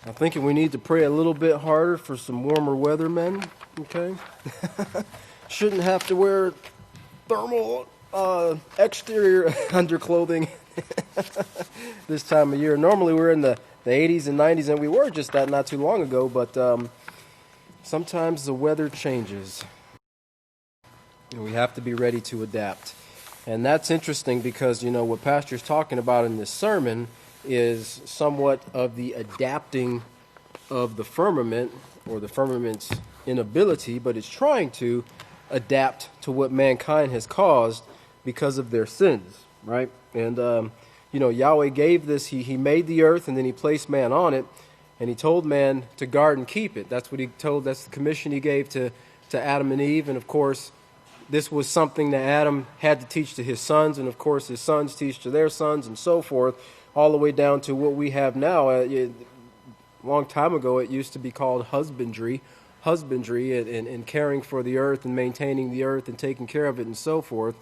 I'm thinking we need to pray a little bit harder for some warmer weather, men. Okay? Shouldn't have to wear thermal exterior underclothing this time of year. Normally we're in the 80s and 90s, and we were just that not too long ago, but sometimes the weather changes. And we have to be ready to adapt. And that's interesting because, what Pastor's talking about in this sermon is somewhat of the adapting of the firmament, or the firmament's inability, but it's trying to adapt to what mankind has caused because of their sins, right? And, Yahweh gave this, he made the earth, and then he placed man on it, and he told man to guard and keep it. That's the commission he gave to Adam and Eve, and of course, this was something that Adam had to teach to his sons, and of course his sons teach to their sons, and so forth, all the way down to what we have now. A long time ago, it used to be called husbandry and caring for the earth and maintaining the earth and taking care of it and so forth.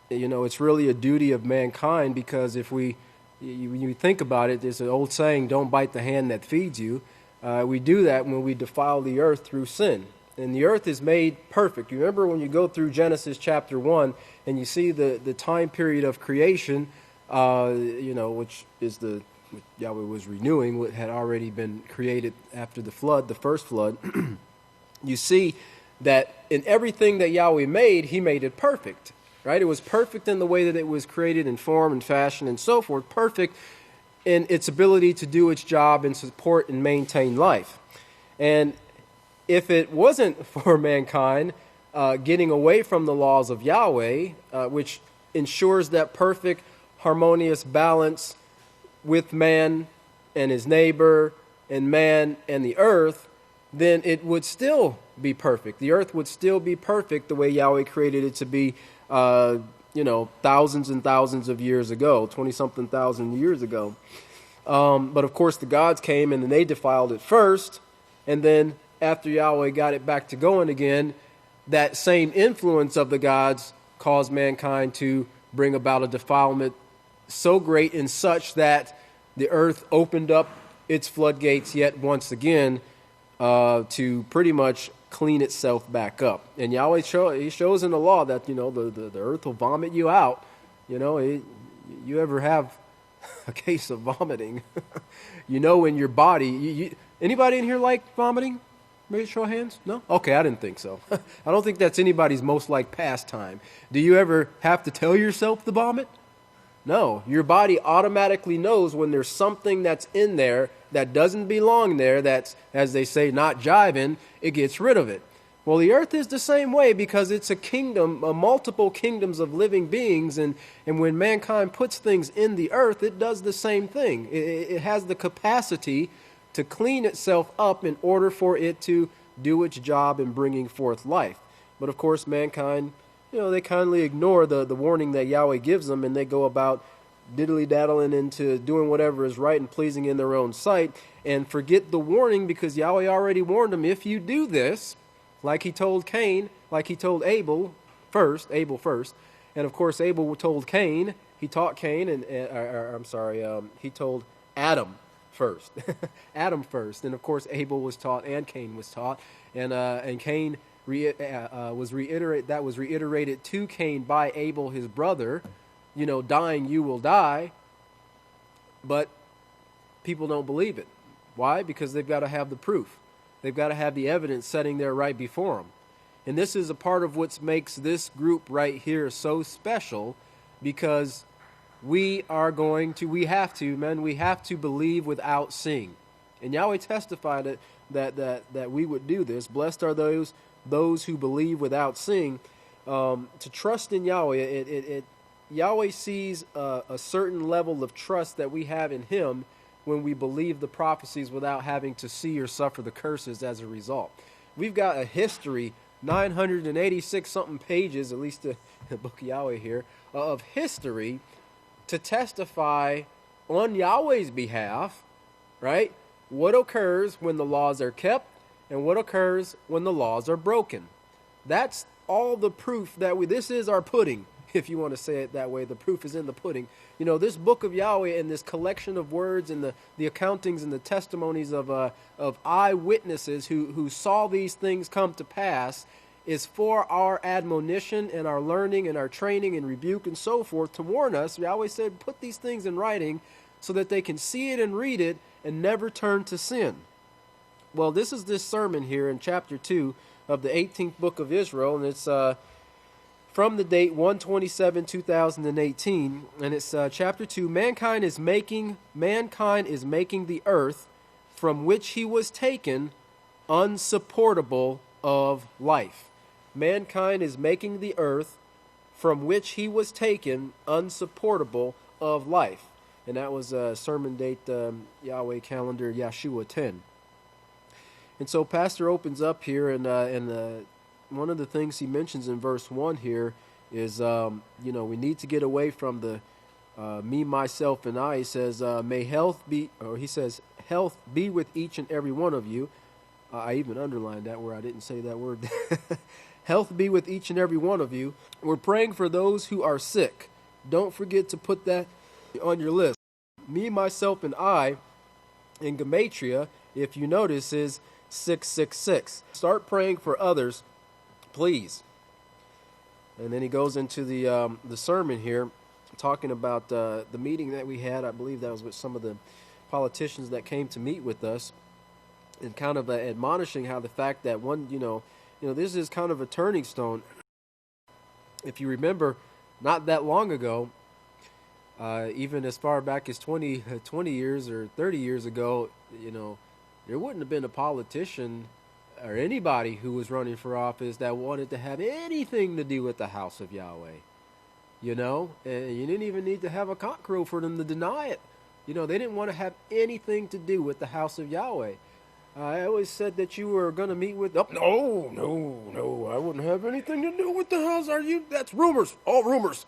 It's really a duty of mankind, because when you think about it, there's an old saying, don't bite the hand that feeds you. We do that when we defile the earth through sin. And the earth is made perfect. You remember when you go through Genesis chapter 1 and you see the time period of creation, which is what Yahweh was renewing, what had already been created after the flood, the first flood. You see that in everything that Yahweh made, he made it perfect, right? It was perfect in the way that it was created in form and fashion and so forth, perfect in its ability to do its job and support and maintain life. And if it wasn't for mankind getting away from the laws of Yahweh, which ensures that perfect, harmonious balance with man and his neighbor and man and the earth, then it would still be perfect. The earth would still be perfect the way Yahweh created it to be, thousands and thousands of years ago, 20-something thousand years ago. But of course the gods came and then they defiled it first, and then after Yahweh got it back to going again, that same influence of the gods caused mankind to bring about a defilement so great and such that the earth opened up its floodgates yet once again to pretty much clean itself back up. And Yahweh shows in the law that, the earth will vomit you out. You ever have a case of vomiting, in your body. Anybody in here like vomiting? Maybe show of hands? No? Okay, I didn't think so. I don't think that's anybody's most liked pastime. Do you ever have to tell yourself to vomit? No. Your body automatically knows when there's something that's in there that doesn't belong there, that's, as they say, not jiving, it gets rid of it. Well, the earth is the same way, because it's a kingdom, multiple kingdoms of living beings, and when mankind puts things in the earth, it does the same thing. It has the capacity to clean itself up in order for it to do its job in bringing forth life. But of course, mankind, they kindly ignore the warning that Yahweh gives them, and they go about diddly-daddling into doing whatever is right and pleasing in their own sight, and forget the warning, because Yahweh already warned them, if you do this, like he told Cain, like he told Abel first, and of course Abel told Cain, he taught Cain, he told Adam first. Adam first. And of course Abel was taught and Cain was taught. And Cain was reiterated to Cain by Abel, his brother, dying you will die. But people don't believe it. Why? Because they've got to have the proof. They've got to have the evidence sitting there right before them. And this is a part of what makes this group right here so special, because we have to believe without seeing. And Yahweh testified that we would do this. Blessed are those who believe without seeing. To trust in Yahweh, Yahweh sees a certain level of trust that we have in him when we believe the prophecies without having to see or suffer the curses as a result. We've got a history, 986-something pages, at least the book of Yahweh here, of history to testify on Yahweh's behalf, right? What occurs when the laws are kept and what occurs when the laws are broken. That's all the proof that this is our pudding. if you want to say it that way. The proof is in the pudding. This book of Yahweh and this collection of words and the accountings and the testimonies of eyewitnesses who saw these things come to pass is for our admonition and our learning and our training and rebuke and so forth, to warn us. Yahweh said, put these things in writing so that they can see it and read it and never turn to sin. Well, this is this sermon here in chapter 2 of the 18th book of Yisrayl, and it's from the date 1/27/2018, and it's chapter 2. Mankind is making the earth from which he was taken unsupportable of life. Mankind is making the earth from which he was taken unsupportable of life. And that was sermon date Yahweh calendar Yeshua 10. And so Pastor opens up here, and one of the things he mentions in verse 1 here is, we need to get away from the me, myself, and I. He says, health be with each and every one of you. I even underlined that where I didn't say that word. Health be with each and every one of you. We're praying for those who are sick. Don't forget to put that on your list. Me, myself, and I in Gematria, if you notice, is 666. Start praying for others, please. And then he goes into the sermon here, talking about the meeting that we had. I believe that was with some of the politicians that came to meet with us, and kind of admonishing how the fact that this is kind of a turning stone. If you remember, not that long ago, even as far back as 20 years or 30 years ago, there wouldn't have been a politician or anybody who was running for office that wanted to have anything to do with the House of Yahweh. And you didn't even need to have a cock crow for them to deny it. They didn't want to have anything to do with the House of Yahweh. I always said that you were going to meet with... Oh, no, I wouldn't have anything to do with the house. That's rumors, all rumors,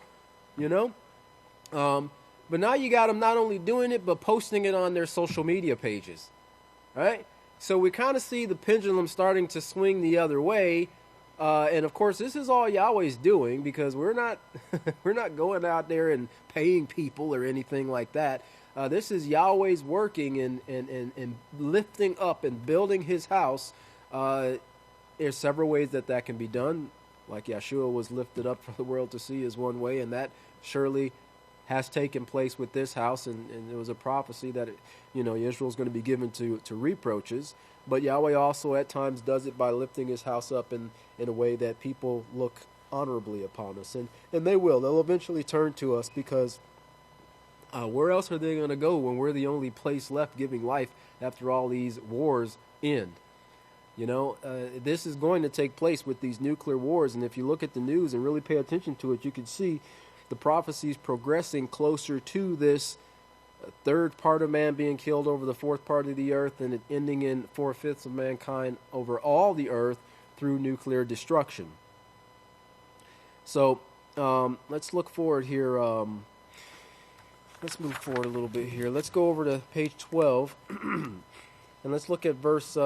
But now you got them not only doing it, but posting it on their social media pages, right? So we kind of see the pendulum starting to swing the other way. And of course, this is all Yahweh's doing, because we're not going out there and paying people or anything like that. This is Yahweh's working and lifting up and building his house. There's several ways that can be done. Like Yeshua was lifted up for the world to see is one way, and that surely has taken place with this house. And there was a prophecy that Israel's going to be given to reproaches. But Yahweh also at times does it by lifting his house up in a way that people look honorably upon us. And they will. They'll eventually turn to us, because where else are they going to go when we're the only place left giving life after all these wars end? This is going to take place with these nuclear wars. And if you look at the news and really pay attention to it, you can see the prophecies progressing closer to this third part of man being killed over the fourth part of the earth, and it ending in 4/5 of mankind over all the earth through nuclear destruction. So let's look forward here. Let's move forward a little bit here. Let's go over to page 12, and let's look at verse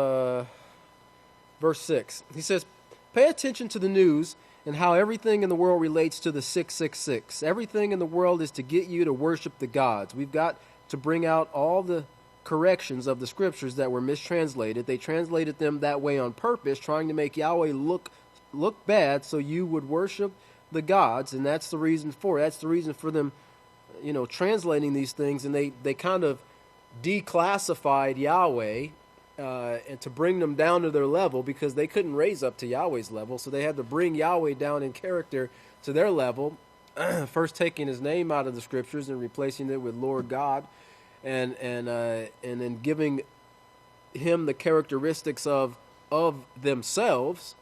6. He says, pay attention to the news and how everything in the world relates to the 666. Everything in the world is to get you to worship the gods. We've got to bring out all the corrections of the scriptures that were mistranslated. They translated them that way on purpose, trying to make Yahweh look bad so you would worship the gods, and that's the reason for it. That's the reason for them translating these things, and they kind of declassified Yahweh and to bring them down to their level, because they couldn't raise up to Yahweh's level, so they had to bring Yahweh down in character to their level, first taking his name out of the scriptures and replacing it with Lord God, and then giving him the characteristics of themselves.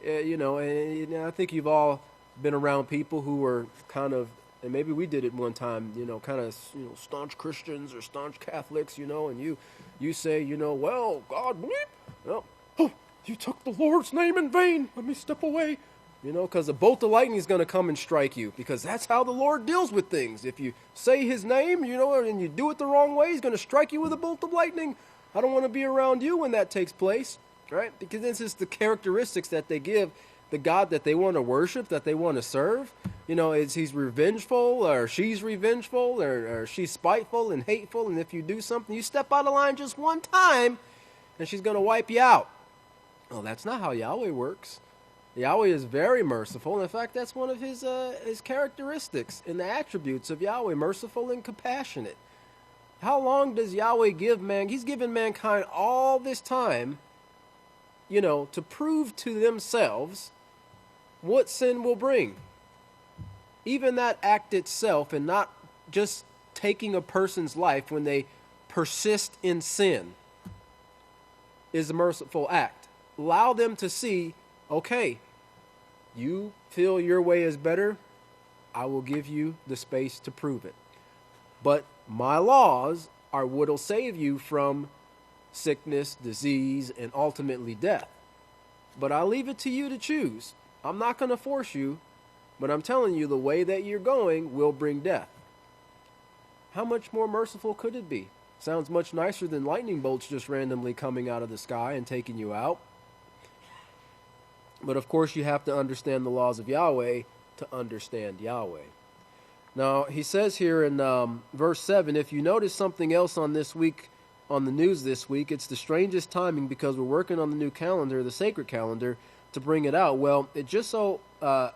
And I think you've all been around people who were kind of, and maybe we did it one time, kind of, staunch Christians or staunch Catholics, and you say, well, God, bleep. Oh, you took the Lord's name in vain. Let me step away. Because a bolt of lightning is going to come and strike you, because that's how the Lord deals with things. If you say his name, and you do it the wrong way, he's going to strike you with a bolt of lightning. I don't want to be around you when that takes place, right? Because this is the characteristics that they give the God that they want to worship, that they want to serve? You know, he's revengeful, or she's revengeful, or she's spiteful and hateful, and if you do something, you step out of line just one time, and she's going to wipe you out. Well, that's not how Yahweh works. Yahweh is very merciful, and in fact, that's one of his characteristics and the attributes of Yahweh, merciful and compassionate. How long does Yahweh give man? He's given mankind all this time, you know, to prove to themselves what sin will bring. Even that act itself, and not just taking a person's life when they persist in sin, is a merciful act. Allow them to see, okay, you feel your way is better, I will give you the space to prove it. But my laws are what will save you from sickness, disease, and ultimately death. But I'll leave it to you to choose. I'm not going to force you, but I'm telling you the way that you're going will bring death. How much more merciful could it be? Sounds much nicer than lightning bolts just randomly coming out of the sky and taking you out. But of course you have to understand the laws of Yahweh to understand Yahweh. Now, he says here in verse 7, if you notice something else on this week, on the news this week, it's the strangest timing because we're working on the new calendar, the sacred calendar, to bring it out. Well, it just so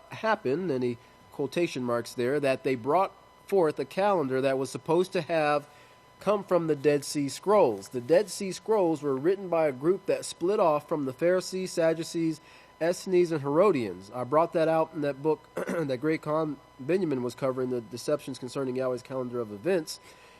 happened, and he quotation marks there, that they brought forth a calendar that was supposed to have come from the Dead Sea Scrolls. The Dead Sea Scrolls were written by a group that split off from the Pharisees, Sadducees, Essenes, and Herodians. I brought that out in that book that Great Khan Benjamin was covering, the deceptions concerning Yahweh's calendar of events.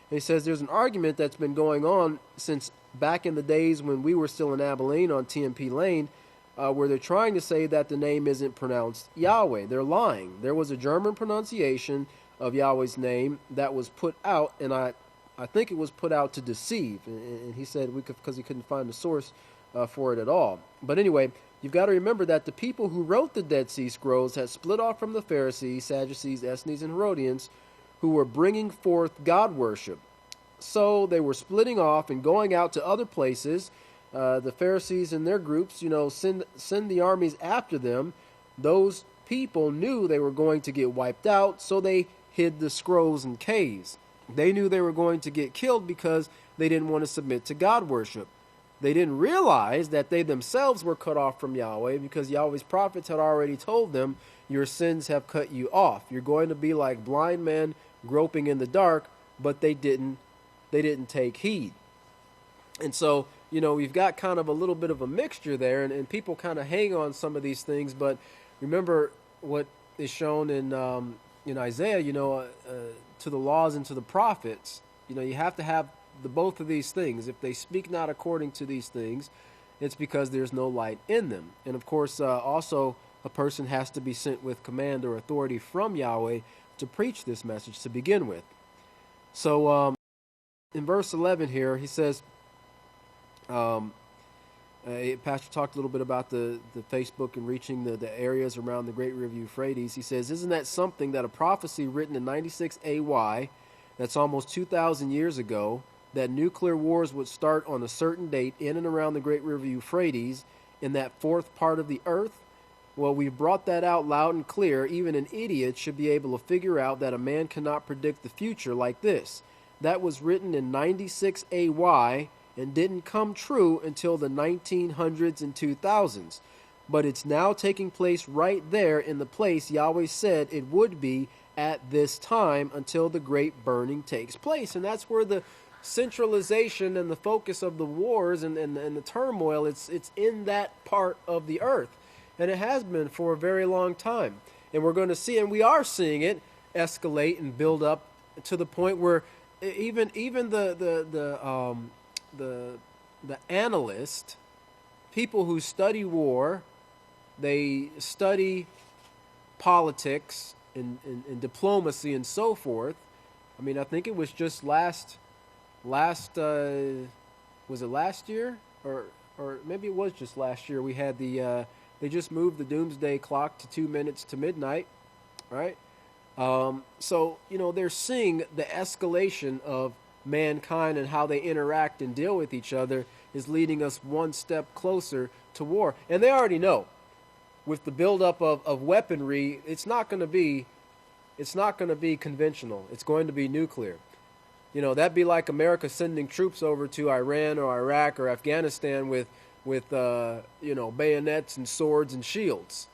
And he says there's an argument that's been going on since back in the days when we were still in Abelin on TMP Lane, where they're trying to say that the name isn't pronounced Yahweh. They're lying. There was a German pronunciation of Yahweh's name that was put out, and I think it was put out to deceive. And he said because he couldn't find the source for it at all. But anyway, you've got to remember that the people who wrote the Dead Sea Scrolls had split off from the Pharisees, Sadducees, Essenes, and Herodians, who were bringing forth God worship. So they were splitting off and going out to other places. The Pharisees and their groups, send the armies after them. Those people knew they were going to get wiped out, so they hid the scrolls in caves. They knew they were going to get killed because they didn't want to submit to God worship. They didn't realize that they themselves were cut off from Yahweh because Yahweh's prophets had already told them, your sins have cut you off. You're going to be like blind men groping in the dark, but they didn't take heed. And so, we've got kind of a little bit of a mixture there, and people kind of hang on some of these things, but remember what is shown in Isaiah, to the laws and to the prophets. You have to have the both of these things. If they speak not according to these things, it's because there's no light in them. And of course, also a person has to be sent with command or authority from Yahweh to preach this message to begin with. So in verse 11 here, he says, Pastor talked a little bit about the Facebook and reaching the areas around the Great River Euphrates. He says, isn't that something that a prophecy written in 96 AY, that's almost 2,000 years ago, that nuclear wars would start on a certain date in and around the Great River Euphrates in that fourth part of the earth? Well, we've brought that out loud and clear. Even an idiot should be able to figure out that a man cannot predict the future like this. That was written in 96 AY and didn't come true until the 1900s and 2000s. But it's now taking place right there in the place Yahweh said it would be at this time until the great burning takes place. And that's where the centralization and the focus of the wars and the turmoil, it's in that part of the earth. And it has been for a very long time. And we're going to see, and we are seeing it escalate and build up to the point where even the analyst, people who study war, they study politics and diplomacy and so forth. I mean, I think it was just last was it last year or maybe it was just last year, we had they just moved the doomsday clock to 2 minutes to midnight, right? So they're seeing the escalation of mankind and how they interact and deal with each other is leading us one step closer to war. And they already know. with the buildup of weaponry, it's not going to be conventional. It's going to be nuclear. That'd be like America sending troops over to Iran or Iraq or Afghanistan with bayonets and swords and shields,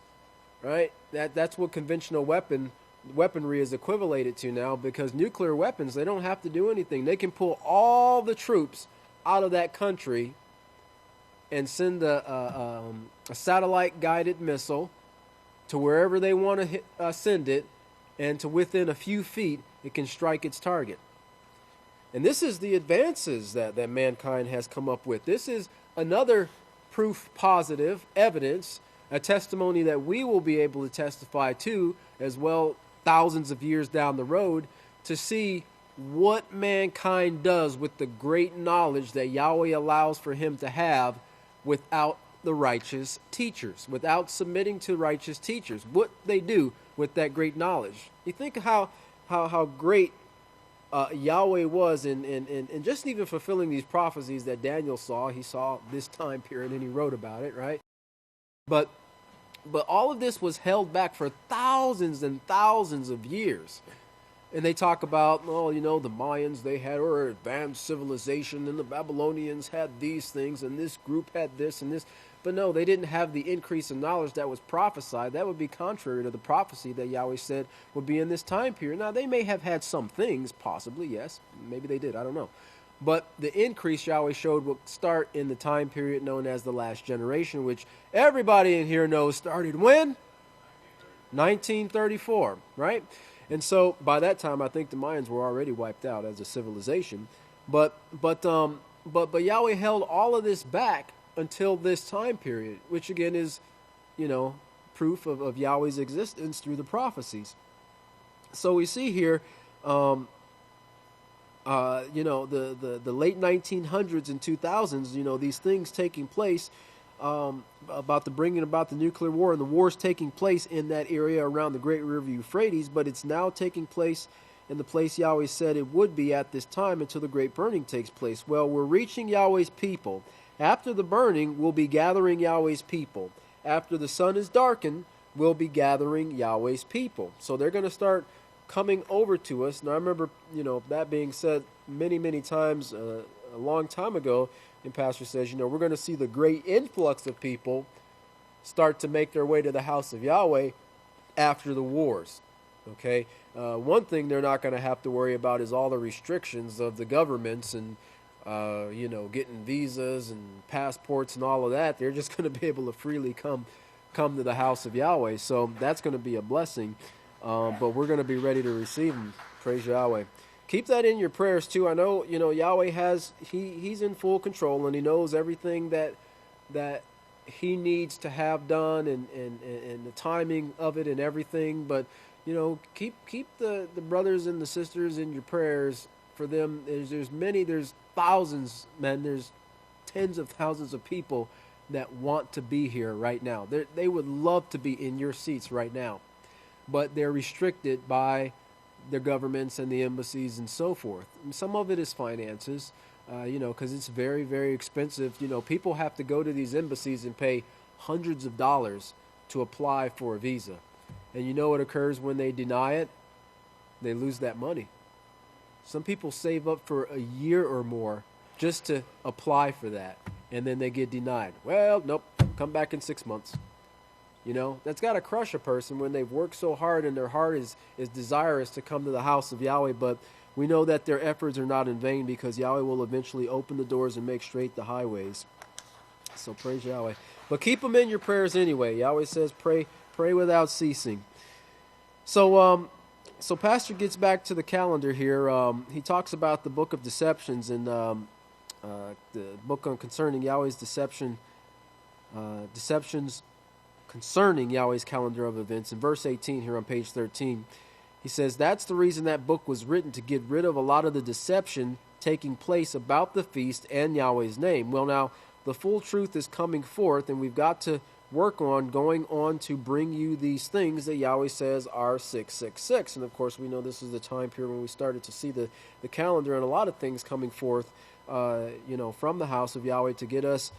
right? That's what conventional weaponry is equivalated to now, because nuclear weapons, they don't have to do anything. They can pull all the troops out of that country and send a satellite-guided missile to wherever they want to send it, and to within a few feet, it can strike its target. And this is the advances that mankind has come up with. This is another proof positive, evidence, a testimony that we will be able to testify to as well thousands of years down the road, to see what mankind does with the great knowledge that Yahweh allows for him to have without the righteous teachers, without submitting to righteous teachers, what they do with that great knowledge. You think how great Yahweh was in just even fulfilling these prophecies that Daniel saw. He saw this time period and he wrote about it, right? But all of this was held back for thousands and thousands of years. And they talk about, the Mayans, they had advanced civilization, and the Babylonians had these things, and this group had this and this. But no, they didn't have the increase in knowledge that was prophesied. That would be contrary to the prophecy that Yahweh said would be in this time period. Now, they may have had some things, possibly, yes. Maybe they did, I don't know. But the increase Yahweh showed will start in the time period known as the last generation, which everybody in here knows started when? 1934, right? And so by that time, I think the Mayans were already wiped out as a civilization. But Yahweh held all of this back until this time period, which again is, proof of Yahweh's existence through the prophecies. So we see here, the late 1900s and 2000s, these things taking place, about the bringing about the nuclear war, and the wars taking place in that area around the Great River Euphrates, but it's now taking place in the place Yahweh said it would be at this time until the great burning takes place. Well, we're reaching Yahweh's people. After the burning, we'll be gathering Yahweh's people. After the sun is darkened, we'll be gathering Yahweh's people. So they're going to start coming over to us. And I remember, that being said many, many times a long time ago. And Pastor says, we're going to see the great influx of people start to make their way to the house of Yahweh after the wars. Okay? One thing they're not going to have to worry about is all the restrictions of the governments and, getting visas and passports and all of that. They're just going to be able to freely come to the house of Yahweh. So that's going to be a blessing. But we're going to be ready to receive them. Praise Yahweh. Keep that in your prayers too. I know, Yahweh he's in full control, and he knows everything that he needs to have done and the timing of it and everything. But, keep the brothers and the sisters in your prayers for them. There's thousands, man. There's tens of thousands of people that want to be here right now. They would love to be in your seats right now, but they're restricted by their governments and the embassies and so forth. And some of it is finances, because it's very, very expensive. People have to go to these embassies and pay hundreds of dollars to apply for a visa. And you know what occurs when they deny it? They lose that money. Some people save up for a year or more just to apply for that, and then they get denied. Well, nope, come back in 6 months. That's got to crush a person when they've worked so hard and their heart is desirous to come to the house of Yahweh. But we know that their efforts are not in vain, because Yahweh will eventually open the doors and make straight the highways. So praise Yahweh. But keep them in your prayers anyway. Yahweh says pray without ceasing. So Pastor gets back to the calendar here. He talks about the book of deceptions and the book concerning Yahweh's deceptions concerning Yahweh's calendar of events. In verse 18 here on page 13, he says, that's the reason that book was written, to get rid of a lot of the deception taking place about the feast and Yahweh's name. Well, now, the full truth is coming forth, and we've got to work on going on to bring you these things that Yahweh says are 666. And, of course, we know this is the time period when we started to see the calendar and a lot of things coming forth, from the house of Yahweh to get us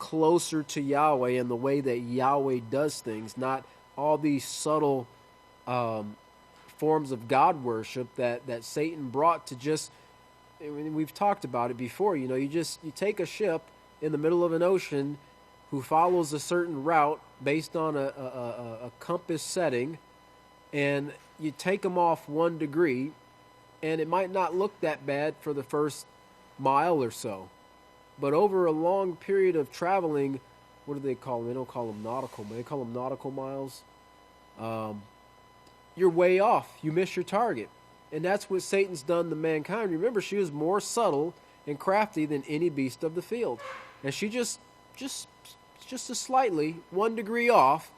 closer to Yahweh and the way that Yahweh does things, not all these subtle forms of God worship that Satan brought to just, I mean, we've talked about it before, you take a ship in the middle of an ocean who follows a certain route based on a compass setting, and you take them off 1 degree, and it might not look that bad for the first mile or so. But over a long period of traveling, what do they call them? They don't call them nautical, they call them nautical miles. You're way off. You miss your target. And that's what Satan's done to mankind. Remember, she was more subtle and crafty than any beast of the field. And she just a slightly 1 degree off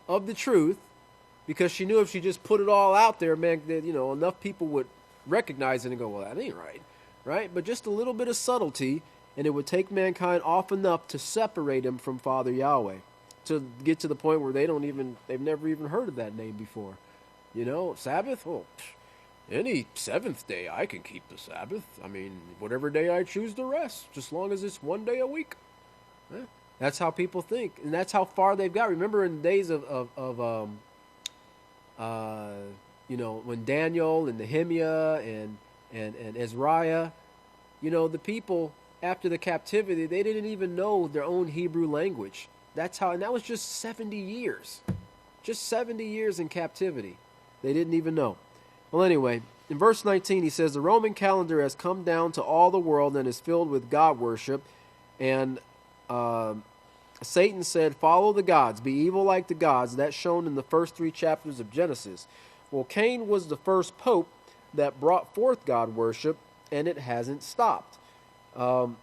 of the truth, because she knew if she just put it all out there, man, that, enough people would recognize it and go, well, that ain't right. Right? But just a little bit of subtlety, and it would take mankind off enough to separate him from Father Yahweh, to get to the point where they've never even heard of that name before. Sabbath? Oh, any seventh day I can keep the Sabbath. I mean, whatever day I choose to rest, just long as it's 1 day a week. That's how people think, and that's how far they've got. Remember in the days of when Daniel and Nehemiah and Azariah, the people after the captivity, they didn't even know their own Hebrew language. That's how, and that was just 70 years. Just 70 years in captivity. They didn't even know. Well, anyway, in verse 19, he says, the Roman calendar has come down to all the world and is filled with God worship. And Satan said, follow the gods, be evil like the gods. That's shown in the first 3 chapters of Genesis. Well, Cain was the first pope that brought forth God worship, and it hasn't stopped. And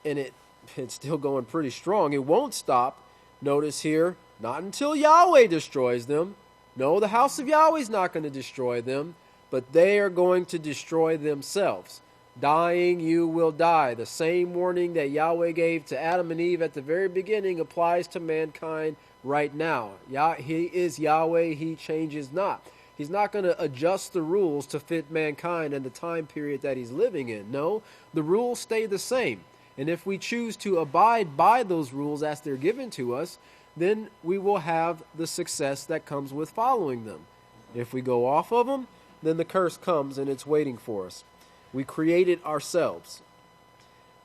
it's still going pretty strong. It won't stop. Notice here, not until Yahweh destroys them. No, the house of Yahweh is not going to destroy them, but they are going to destroy themselves. Dying, you will die. The same warning that Yahweh gave to Adam and Eve at the very beginning applies to mankind right now. He is Yahweh. He changes not. He's not going to adjust the rules to fit mankind and the time period that he's living in. No, the rules stay the same. And if we choose to abide by those rules as they're given to us, then we will have the success that comes with following them. If we go off of them, then the curse comes and it's waiting for us. We create it ourselves.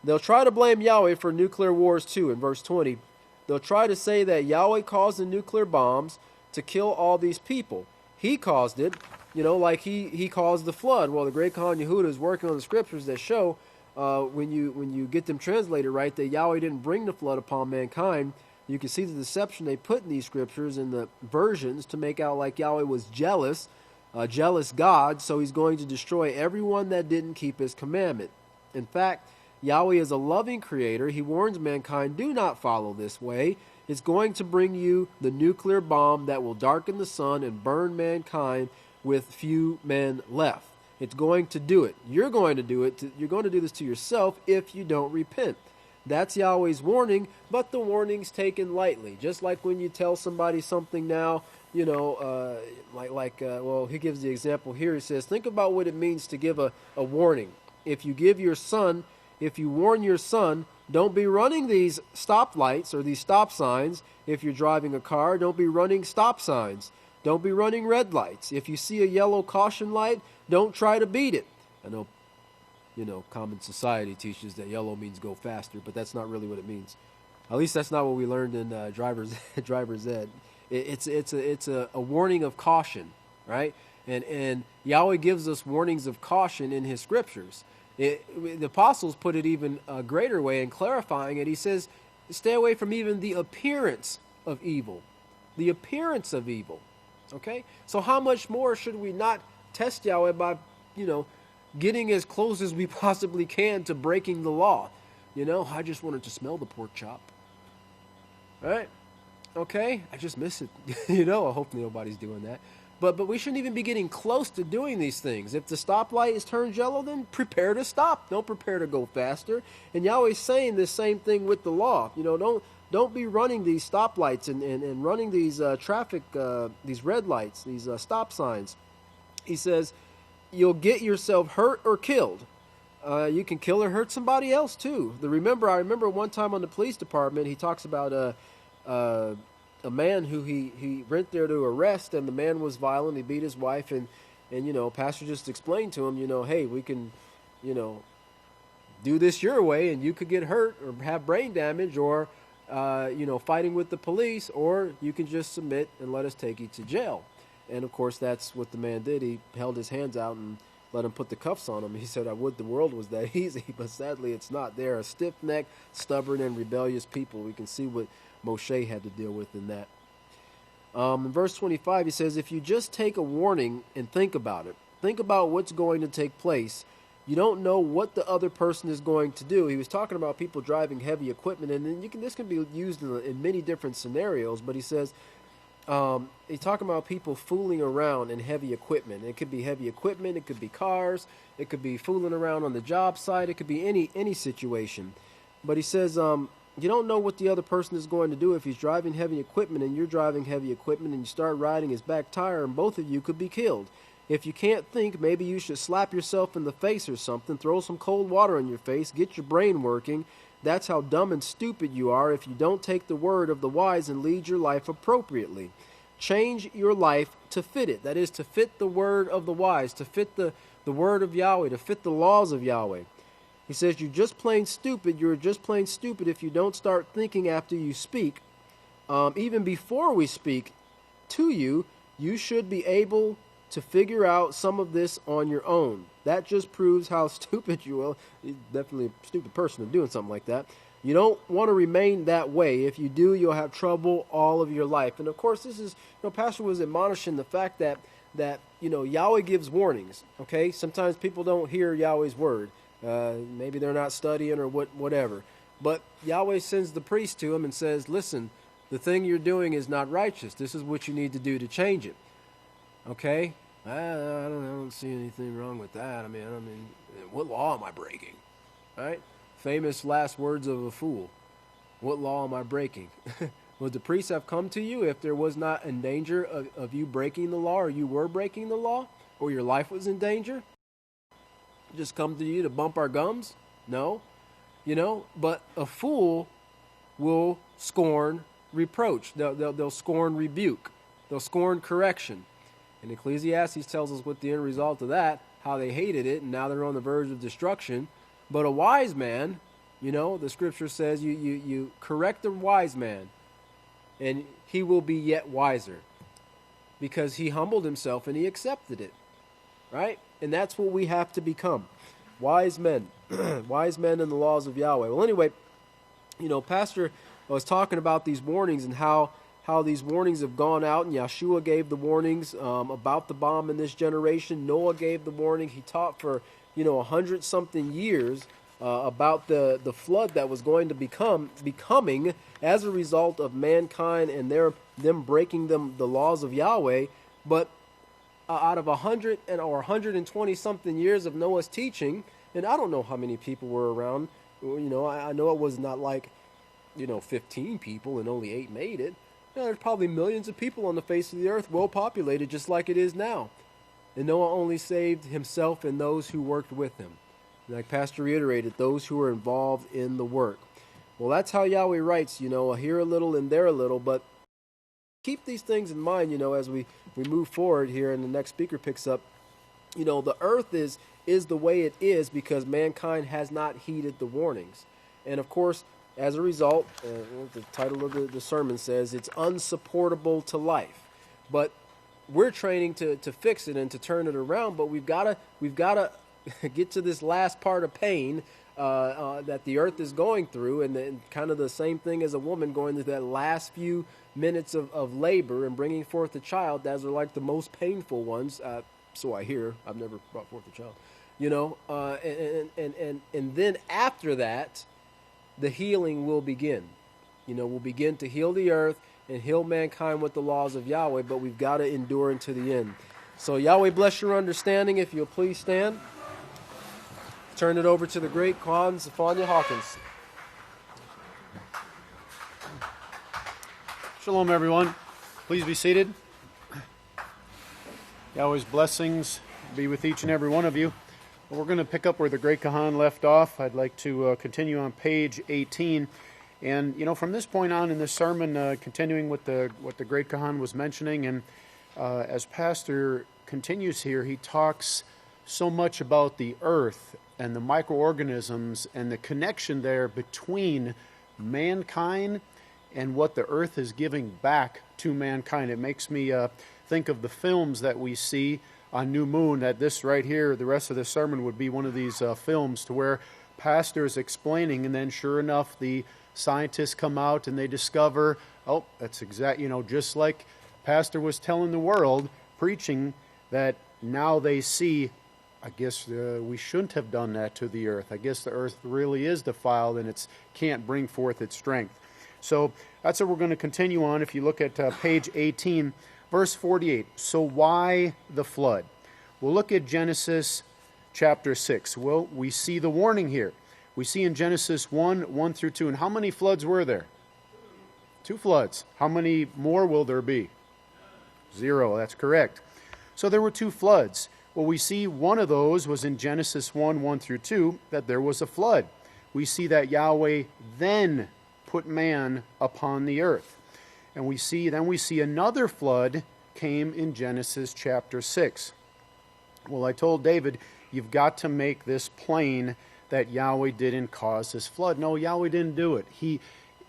They'll try to blame Yahweh for nuclear wars too. In verse 20, they'll try to say that Yahweh caused the nuclear bombs to kill all these people. He caused it, like he caused the flood. Well, the great Khan Yehuda is working on the scriptures that show when you get them translated right, that Yahweh didn't bring the flood upon mankind. You can see the deception they put in these scriptures in the versions to make out like Yahweh was jealous, a jealous God, so he's going to destroy everyone that didn't keep his commandment. In fact, Yahweh is a loving creator. He warns mankind, do not follow this way. It's going to bring you the nuclear bomb that will darken the sun and burn mankind with few men left. It's going to do it. You're going to do it. You're going to do this to yourself if you don't repent. That's Yahweh's warning, but the warning's taken lightly. Just like when you tell somebody something now, he gives the example here. He says, think about what it means to give a warning. If you warn your son, don't be running these stoplights or these stop signs. If you're driving a car, don't be running stop signs. Don't be running red lights. If you see a yellow caution light, don't try to beat it. I know, common society teaches that yellow means go faster, but that's not really what it means. At least that's not what we learned in driver's ed. It's a warning of caution, right? And Yahweh gives us warnings of caution in his scriptures. The apostles put it even a greater way in clarifying it. He says, stay away from even the appearance of evil. The appearance of evil. Okay? So how much more should we not test Yahweh by, getting as close as we possibly can to breaking the law? I just wanted to smell the pork chop. All right? Okay? I just miss it. I hope nobody's doing that. But we shouldn't even be getting close to doing these things. If the stoplight is turned yellow, then prepare to stop. Don't prepare to go faster. And Yahweh's saying this same thing with the law. Don't be running these stoplights and running these traffic, these red lights, these stop signs. He says, you'll get yourself hurt or killed. you can kill or hurt somebody else too. I remember one time on the police department, he talks about a man who he went there to arrest, and the man was violent. He beat his wife, and pastor just explained to him, hey, we can, do this your way, and you could get hurt or have brain damage, or fighting with the police, or you can just submit and let us take you to jail. And of course, that's what the man did. He held his hands out and let him put the cuffs on him. He said, I would the world was that easy, but sadly it's not. They're a stiff-necked, stubborn, and rebellious people. We can see what Moshe had to deal with in that. In verse 25, he says, if you just take a warning and think about it, think about what's going to take place. You don't know what the other person is going to do. He was talking about people driving heavy equipment, and then this can be used in many different scenarios, but he says, he's talking about people fooling around in heavy equipment. It could be heavy equipment, it could be cars, it could be fooling around on the job site, it could be any situation. But he says, you don't know what the other person is going to do if he's driving heavy equipment and you're driving heavy equipment, and you start riding his back tire, and both of you could be killed. If you can't think, maybe you should slap yourself in the face or something, throw some cold water on your face, get your brain working. That's how dumb and stupid you are if you don't take the word of the wise and lead your life appropriately. Change your life to fit it. That is, to fit the word of the wise, to fit the word of Yahweh, to fit the laws of Yahweh. He says, you're just plain stupid. You're just plain stupid if you don't start thinking after you speak. Even before we speak to you, you should be able to figure out some of this on your own. That just proves how stupid you are. You're definitely a stupid person of doing something like that. You don't want to remain that way. If you do, you'll have trouble all of your life. And of course, this is, Pastor was admonishing the fact that Yahweh gives warnings. Okay, sometimes people don't hear Yahweh's word. Maybe they're not studying or whatever. But Yahweh sends the priest to him and says, listen, the thing you're doing is not righteous. This is what you need to do to change it. Okay, I don't see anything wrong with that. I mean, what law am I breaking? Right? Famous last words of a fool. What law am I breaking? Would the priests have come to you if there was not in danger of you breaking the law, or you were breaking the law, or your life was in danger? Just come to you to bump our gums? No. But a fool will scorn reproach. They'll scorn rebuke. They'll scorn correction. And Ecclesiastes tells us what the end result of that, how they hated it, and now they're on the verge of destruction. But a wise man, the scripture says you correct a wise man, and he will be yet wiser, because he humbled himself and he accepted it, right? And that's what we have to become, wise men, wise men in the laws of Yahweh. Well, anyway, Pastor was talking about these warnings and how these warnings have gone out, and Yeshua gave the warnings about the bomb in this generation. Noah gave the warning. He taught for 100-something years about the flood that was going to becoming as a result of mankind and them breaking the laws of Yahweh. But out of 100 or 120-something years of Noah's teaching, and I don't know how many people were around. I know it was not like 15 people and only 8 made it. There's probably millions of people on the face of the earth, well populated, just like it is now. And Noah only saved himself and those who worked with him. Like Pastor reiterated, those who were involved in the work. Well, that's how Yahweh writes, here a little and there a little. But keep these things in mind, as we move forward here and the next speaker picks up. The earth is the way it is because mankind has not heeded the warnings. And of course, as a result, the title of the sermon says, it's unsupportable to life. But we're training to fix it and to turn it around. But we've got to get to this last part of pain that the earth is going through, and then kind of the same thing as a woman going through that last few minutes of labor and bringing forth a child. Those are like the most painful ones. So I hear. I've never brought forth a child. And then after that, the healing will begin. We'll begin to heal the earth and heal mankind with the laws of Yahweh, but we've got to endure unto the end. So Yahweh bless your understanding. If you'll please stand. Turn it over to the great Khan Zephaniah Hawkins. Shalom, everyone. Please be seated. Yahweh's blessings be with each and every one of you. We're going to pick up where the Great Kahan left off. I'd like to continue on page 18. And, from this point on in this sermon, continuing with what the Great Kahan was mentioning, and as Pastor continues here, he talks so much about the earth and the microorganisms and the connection there between mankind and what the earth is giving back to mankind. It makes me think of the films that we see on New Moon, that this right here, the rest of the sermon would be one of these films to where pastor is explaining, and then sure enough, the scientists come out and they discover, oh, that's just like pastor was telling the world, preaching, that now they see, I guess we shouldn't have done that to the earth. I guess the earth really is defiled and it can't bring forth its strength. So that's what we're going to continue on. If you look at page 18, verse 48, so why the flood? We'll look at Genesis chapter 6. Well, we see the warning here. We see in Genesis 1 through 2. And how many floods were there? 2 floods. How many more will there be? 0, that's correct. So there were 2 floods. Well, we see one of those was in Genesis 1 through 2, that there was a flood. We see that Yahweh then put man upon the earth. And we see another flood came in Genesis chapter 6. Well, I told David, you've got to make this plain that Yahweh didn't cause this flood. No, Yahweh didn't do it.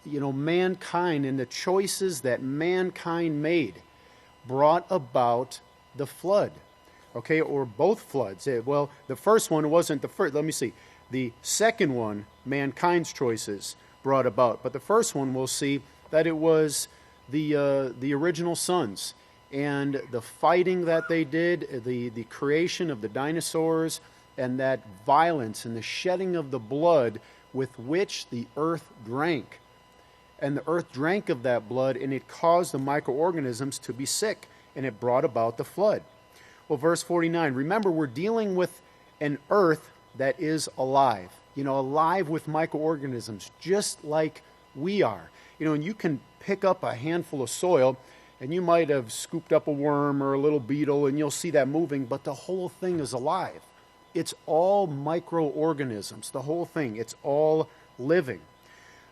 Mankind and the choices that mankind made brought about the flood. Okay, or both floods. Well, the first one wasn't the first. Let me see. The second one, mankind's choices brought about. But the first one, we'll see that it was the original sons, and the fighting that they did, the creation of the dinosaurs, and that violence and the shedding of the blood with which the earth drank. And the earth drank of that blood, and it caused the microorganisms to be sick, and it brought about the flood. Well, verse 49, remember, we're dealing with an earth that is alive, alive with microorganisms, just like we are. And you can pick up a handful of soil, and you might have scooped up a worm or a little beetle, and you'll see that moving, but the whole thing is alive. It's all microorganisms, the whole thing. It's all living.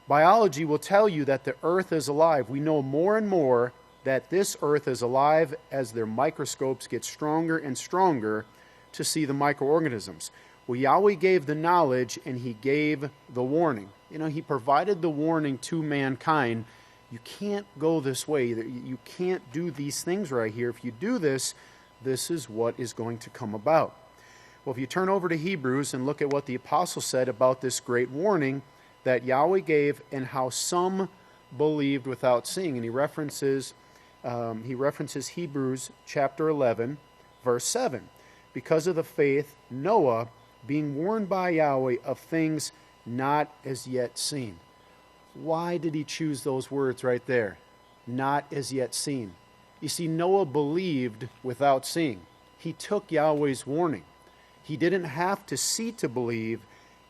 Biology will tell you that the earth is alive. We know more and more that this earth is alive as their microscopes get stronger and stronger to see the microorganisms. Well, Yahweh gave the knowledge and he gave the warning. He provided the warning to mankind. You can't go this way. You can't do these things right here. If you do this, this is what is going to come about. Well, if you turn over to Hebrews and look at what the apostle said about this great warning that Yahweh gave and how some believed without seeing. And he references Hebrews chapter 11, verse 7. Because of the faith, Noah, being warned by Yahweh of things not as yet seen. Why did he choose those words right there? Not as yet seen. You see, Noah believed without seeing. He took Yahweh's warning. He didn't have to see to believe.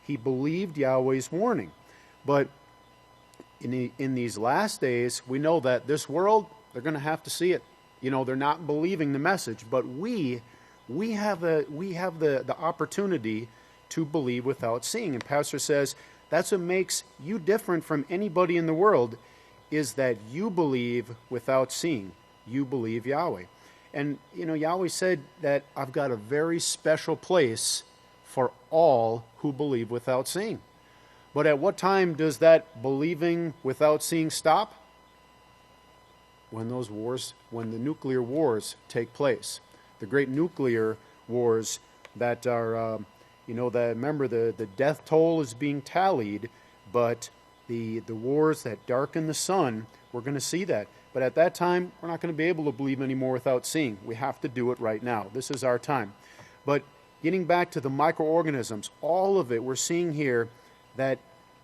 He believed Yahweh's warning. But in these last days, we know that this world, they're going to have to see it. They're not believing the message. But we have the opportunity to believe without seeing. And Pastor says that's what makes you different from anybody in the world, is that you believe without seeing. You believe Yahweh. And, Yahweh said that I've got a very special place for all who believe without seeing. But at what time does that believing without seeing stop? When the nuclear wars take place. The great nuclear wars that are, remember the death toll is being tallied, but the wars that darken the sun, we're going to see that. But at that time, we're not going to be able to believe anymore without seeing. We have to do it right now. This is our time. But getting back to the microorganisms, all of it, we're seeing here that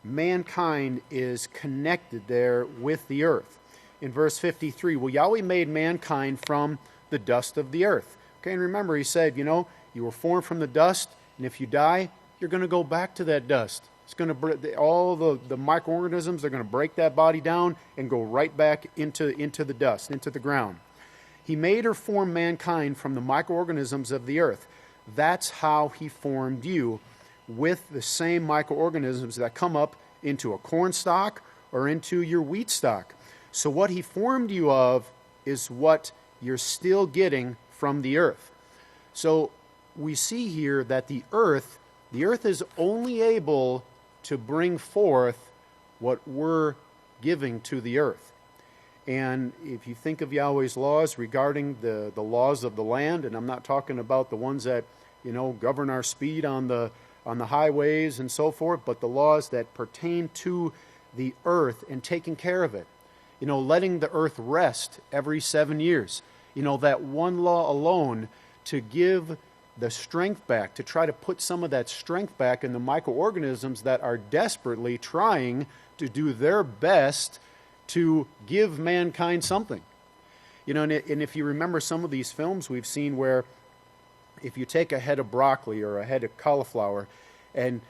mankind is connected there with the earth. In verse 53, well, Yahweh made mankind from the dust of the earth. Okay, and remember, he said, you were formed from the dust, and if you die, you're going to go back to that dust. It's going to all the microorganisms, they're going to break that body down and go right back into the dust, into the ground. He made or formed mankind from the microorganisms of the earth. That's how He formed you, with the same microorganisms that come up into a corn stalk or into your wheat stalk. So what He formed you of is what you're still getting from the earth. So we see here that the earth is only able to bring forth what we're giving to the earth. And if you think of Yahweh's laws regarding the laws of the land, and I'm not talking about the ones that, govern our speed on the highways and so forth, but the laws that pertain to the earth and taking care of it. Letting the earth rest every 7 years. That one law alone, to give the strength back, to try to put some of that strength back in the microorganisms that are desperately trying to do their best to give mankind something. And if you remember some of these films we've seen where if you take a head of broccoli or a head of cauliflower, and,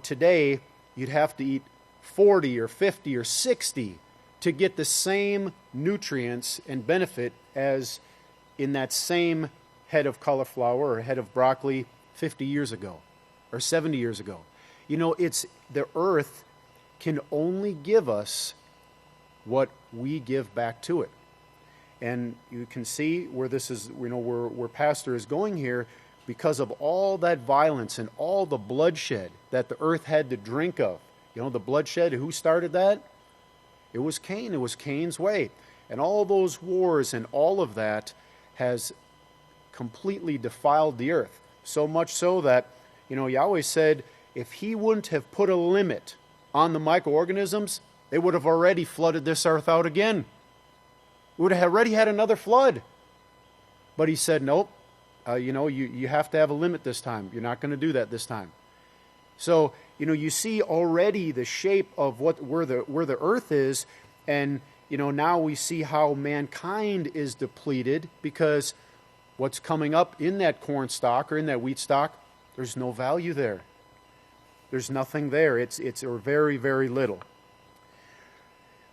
today you'd have to eat 40 or 50 or 60 to get the same nutrients and benefit as in that same head of cauliflower or head of broccoli 50 years ago or 70 years ago. It's the earth can only give us what we give back to it. And you can see where this is, where Pastor is going here, because of all that violence and all the bloodshed that the earth had to drink of. The bloodshed, who started that? It was Cain. It was Cain's way. And all those wars and all of that has completely defiled the earth. So much so that, Yahweh said if He wouldn't have put a limit on the microorganisms, they would have already flooded this earth out again. We would have already had another flood. But He said, nope, you have to have a limit this time. You're not going to do that this time. So, you see already the shape of where the earth is, and, now we see how mankind is depleted, because what's coming up in that corn stalk or in that wheat stalk, there's no value there. There's nothing there. It's or very, very little.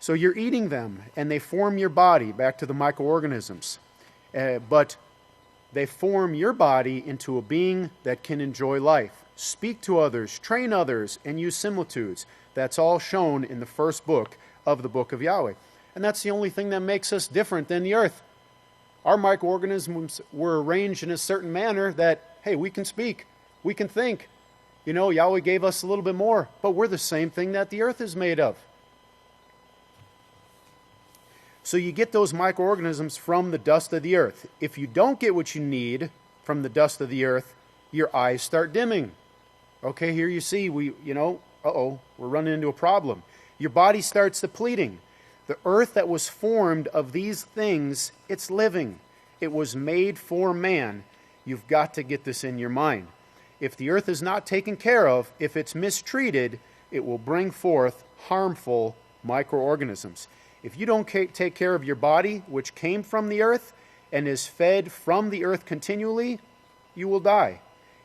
So you're eating them, and they form your body, back to the microorganisms. But they form your body into a being that can enjoy life, speak to others, train others, and use similitudes. That's all shown in the first book of the book of Yahweh. And that's the only thing that makes us different than the earth. Our microorganisms were arranged in a certain manner that, hey, we can speak, we can think. Yahweh gave us a little bit more, but we're the same thing that the earth is made of. So you get those microorganisms from the dust of the earth. If you don't get what you need from the dust of the earth, your eyes start dimming. Okay, here you see, we're running into a problem. Your body starts depleting. The earth that was formed of these things, it's living. It was made for man. You've got to get this in your mind. If the earth is not taken care of, if it's mistreated, it will bring forth harmful microorganisms. If you don't take care of your body, which came from the earth and is fed from the earth continually, you will die.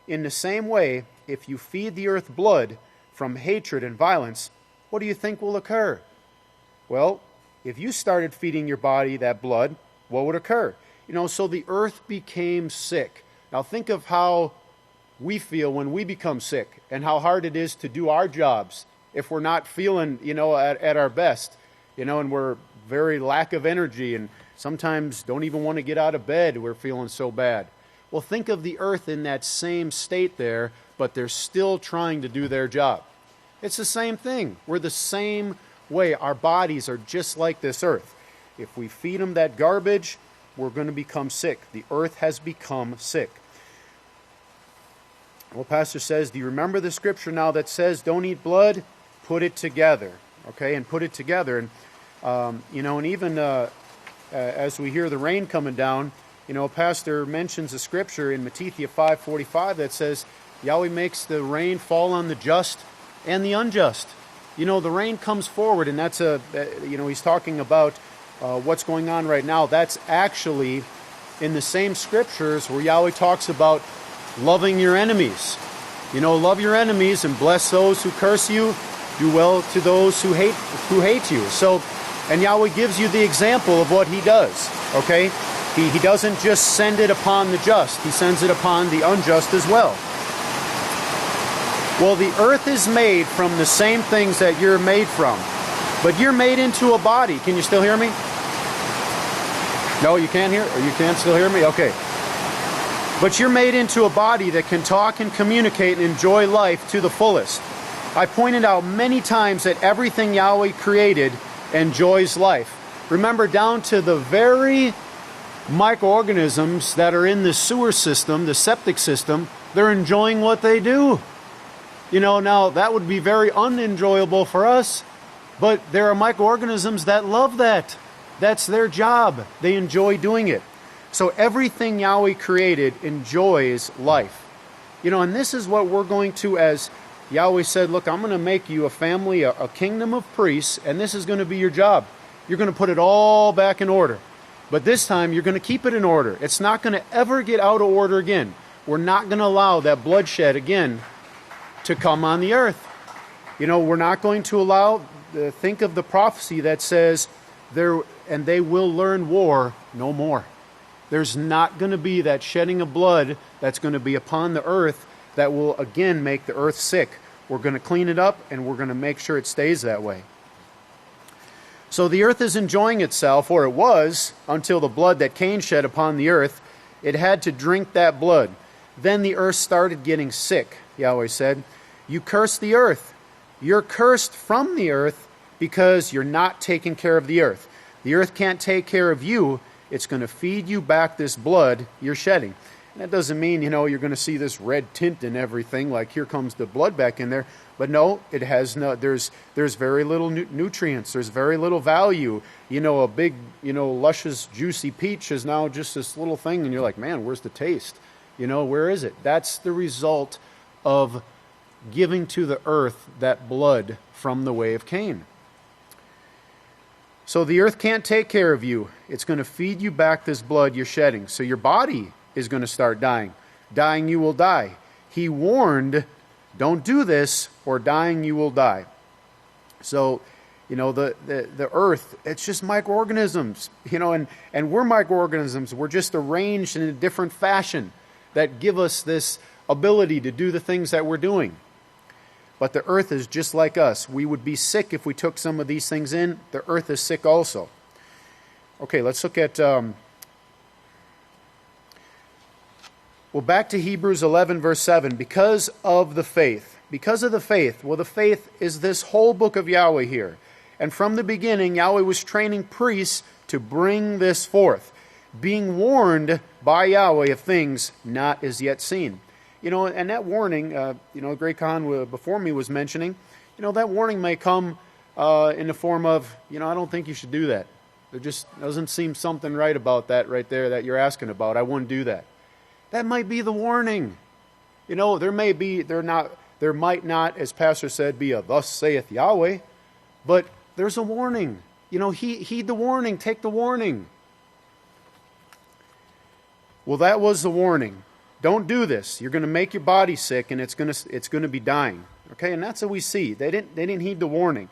In the same way, if you feed the earth blood from hatred and violence, what do you think will occur? Well, if you started feeding your body that blood, what would occur? So the earth became sick. Now think of how we feel when we become sick and how hard it is to do our jobs if we're not feeling, at our best. And we're very lack of energy and sometimes don't even want to get out of bed. We're feeling so bad. Well, think of the earth in that same state there, but they're still trying to do their job. It's the same thing. We're the same way. Our bodies are just like this earth. If we feed them that garbage, we're going to become sick. The earth has become sick. Well, Pastor says, do you remember the scripture now that says, don't eat blood? Put it together. Okay, and put it together. And, and even as we hear the rain coming down, Pastor mentions a scripture in Matthew 5:45 that says, Yahweh makes the rain fall on the just and the unjust. The rain comes forward, and that's he's talking about what's going on right now. That's actually in the same scriptures where Yahweh talks about loving your enemies. Love your enemies and bless those who curse you. Do well to those who hate you. So, and Yahweh gives you the example of what He does. Okay, He doesn't just send it upon the just. He sends it upon the unjust as well. Well, the earth is made from the same things that you're made from. But you're made into a body. Can you still hear me? No, you can't hear? Or you can still hear me? Okay. But you're made into a body that can talk and communicate and enjoy life to the fullest. I pointed out many times that everything Yahweh created enjoys life. Remember, down to the very microorganisms that are in the sewer system, the septic system, they're enjoying what they do. You know, now that would be very unenjoyable for us, but there are microorganisms that love that. That's their job. They enjoy doing it. So everything Yahweh created enjoys life. You know, and this is what we're going to, as Yahweh said, look, I'm going to make you a family, a kingdom of priests, and this is going to be your job. You're going to put it all back in order. But this time, you're going to keep it in order. It's not going to ever get out of order again. We're not going to allow that bloodshed again to come on the earth. You know, we're not going to allow, think of the prophecy that says, and they will learn war no more. There's not going to be that shedding of blood that's going to be upon the earth that will again make the earth sick. We're going to clean it up, and we're going to make sure it stays that way. So the earth is enjoying itself, or it was, until the blood that Cain shed upon the earth. It had to drink that blood. Then the earth started getting sick, Yahweh said. You curse the earth. You're cursed from the earth because you're not taking care of the earth. The earth can't take care of you. It's going to feed you back this blood you're shedding. And that doesn't mean, you know, you're going to see this red tint and everything, like here comes the blood back in there. But no, it has no, there's very little nutrients. There's very little value. You know, a big, you know, luscious, juicy peach is now just this little thing, and you're like, man, where's the taste? You know, where is it? That's the result of giving to the earth that blood from the way of Cain. So the earth can't take care of you. It's going to feed you back this blood you're shedding. So your body is going to start dying. Dying, you will die. He warned, don't do this, or dying, you will die. So, you know, the earth, it's just microorganisms, you know, and we're microorganisms. We're just arranged in a different fashion that give us this ability to do the things that we're doing. But the earth is just like us. We would be sick if we took some of these things in. The earth is sick also. Okay, let's look at, back to Hebrews 11, verse 7. Because of the faith. Because of the faith. Well, the faith is this whole book of Yahweh here. And from the beginning, Yahweh was training priests to bring this forth, being warned by Yahweh of things not as yet seen. You know, and that warning, you know, Great Khan before me was mentioning, you know, that warning may come in the form of, you know, I don't think you should do that. There just doesn't seem something right about that right there that you're asking about. I wouldn't do that. That might be the warning. You know, there might not, as Pastor said, be a thus saith Yahweh, but there's a warning. You know, heed the warning, take the warning. Well, that was the warning. Don't do this. You're going to make your body sick, and it's going to be dying. Okay, and that's what we see. They didn't heed the warning.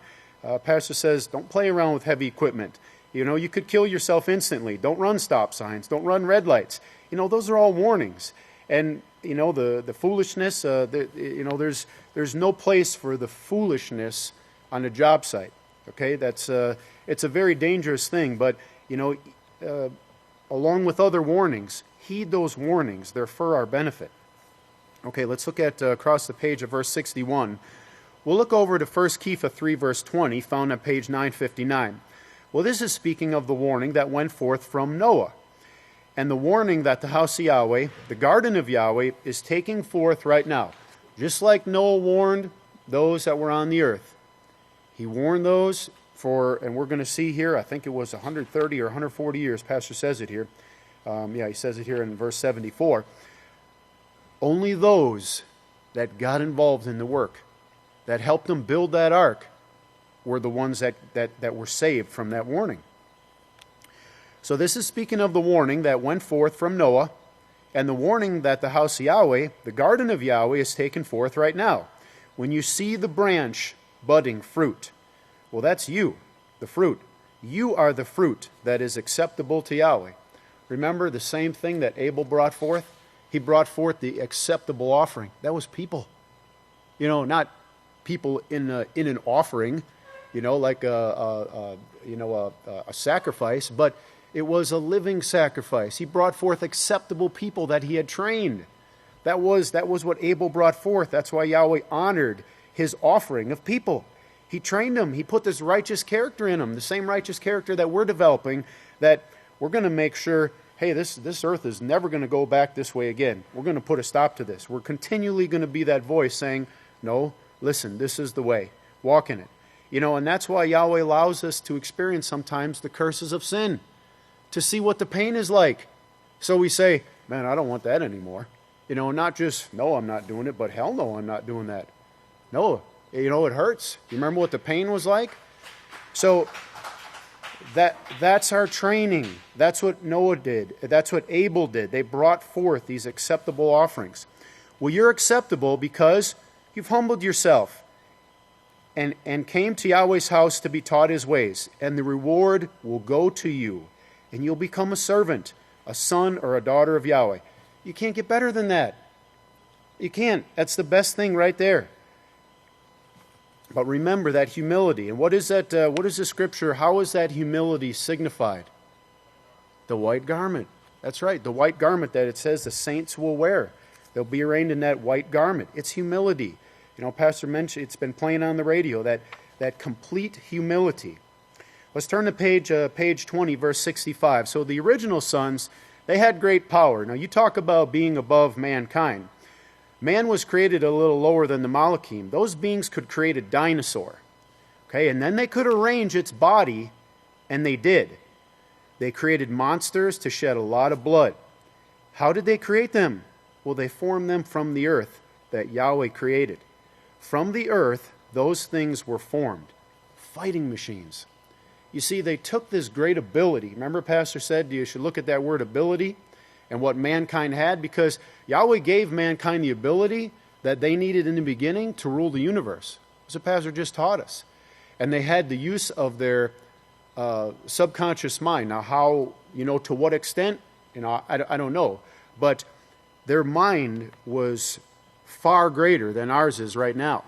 Pastor says, don't play around with heavy equipment. You know, you could kill yourself instantly. Don't run stop signs. Don't run red lights. You know, those are all warnings. And you know, the foolishness. You know, there's no place for the foolishness on a job site. Okay, it's a very dangerous thing. But you know, along with other warnings, heed those warnings. They're for our benefit. Okay, let's look at across the page of verse 61. We'll look over to 1 Kepha 3, verse 20, found on page 959. Well, this is speaking of the warning that went forth from Noah. And the warning that the house of Yahweh, the garden of Yahweh, is taking forth right now. Just like Noah warned those that were on the earth. He warned those for, and we're going to see here, I think it was 130 or 140 years, Pastor says it here. He says it here in verse 74. Only those that got involved in the work, that helped them build that ark, were the ones that were saved from that warning. So this is speaking of the warning that went forth from Noah, and the warning that the house of Yahweh, the garden of Yahweh, is taken forth right now. When you see the branch budding fruit, well, that's you, the fruit. You are the fruit that is acceptable to Yahweh. Remember the same thing that Abel brought forth? He brought forth the acceptable offering. That was people. Not people in an offering, like a sacrifice, but it was a living sacrifice. He brought forth acceptable people that he had trained. That was what Abel brought forth. That's why Yahweh honored his offering of people. He trained them. He put this righteous character in them, the same righteous character that we're developing, that we're going to make sure, hey, this earth is never going to go back this way again. We're going to put a stop to this. We're continually going to be that voice saying, no, listen, this is the way. Walk in it. And that's why Yahweh allows us to experience sometimes the curses of sin, to see what the pain is like. So we say, man, I don't want that anymore. Not just, no, I'm not doing it, but hell no, I'm not doing that. No, it hurts. You remember what the pain was like? So that's our training. That's what Noah did. That's what Abel did. They brought forth these acceptable offerings. Well, you're acceptable because you've humbled yourself and came to Yahweh's house to be taught his ways, and the reward will go to you, and you'll become a servant, a son or a daughter of Yahweh. You can't get better than that. You can't. That's the best thing right there. But remember that humility. And what is that? What is the scripture? How is that humility signified? The white garment. That's right. The white garment that it says the saints will wear. They'll be arrayed in that white garment. It's humility. Pastor mentioned, it's been playing on the radio, that complete humility. Let's turn to page 20, verse 65. So the original sons, they had great power. Now you talk about being above mankind. Man was created a little lower than the Malachim. Those beings could create a dinosaur. Okay, and then they could arrange its body, and they did. They created monsters to shed a lot of blood. How did they create them? Well, they formed them from the earth that Yahweh created. From the earth, those things were formed. Fighting machines. You see, they took this great ability. Remember, Pastor said you should look at that word ability and what mankind had, because Yahweh gave mankind the ability that they needed in the beginning to rule the universe. As the Pastor just taught us. And they had the use of their subconscious mind. Now, how, to what extent, I don't know. But their mind was far greater than ours is right now.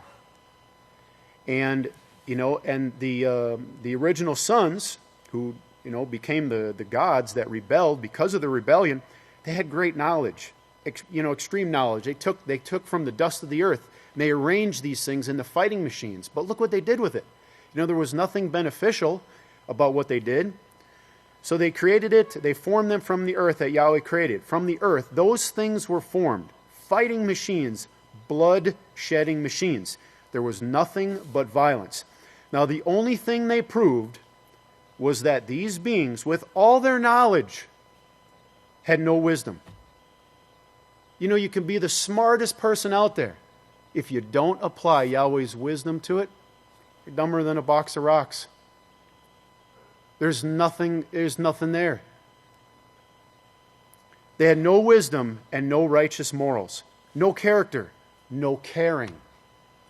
And the original sons who became the gods that rebelled because of the rebellion, they had great knowledge, extreme knowledge. They took from the dust of the earth and they arranged these things into fighting machines. But look what they did with it. There was nothing beneficial about what they did. So they created it. They formed them from the earth that Yahweh created. From the earth, those things were formed. Fighting machines, blood-shedding machines. There was nothing but violence. Now, the only thing they proved was that these beings, with all their knowledge, had no wisdom. You can be the smartest person out there. If you don't apply Yahweh's wisdom to it, you're dumber than a box of rocks. There's nothing there. They had no wisdom and no righteous morals. No character. No caring.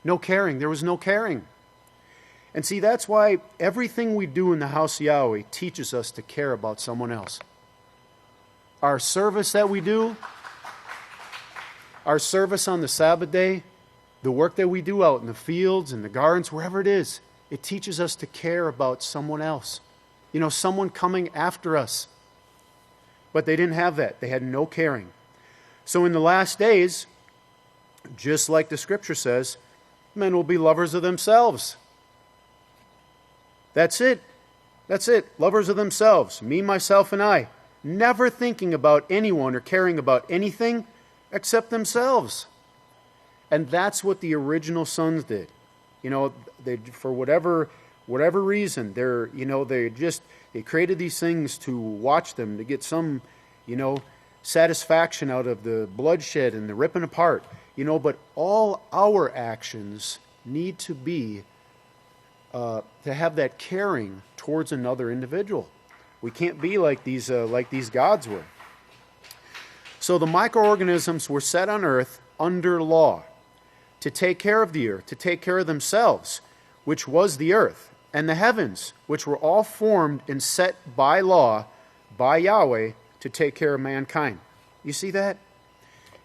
No caring. There was no caring. And see, that's why everything we do in the house of Yahweh teaches us to care about someone else. Our service that we do, our service on the Sabbath day, the work that we do out in the fields, in the gardens, wherever it is, it teaches us to care about someone else. Someone coming after us. But they didn't have that. They had no caring. So in the last days, just like the scripture says, men will be lovers of themselves. That's it. That's it. Lovers of themselves. Me, myself, and I. Never thinking about anyone or caring about anything except themselves. And that's what the original sons did. They, for whatever reason, they created these things to watch them, to get some, satisfaction out of the bloodshed and the ripping apart. But all our actions need to be to have that caring towards another individual. We can't be like these gods were. So the microorganisms were set on earth under law to take care of the earth, to take care of themselves, which was the earth, and the heavens, which were all formed and set by law, by Yahweh, to take care of mankind. You see that?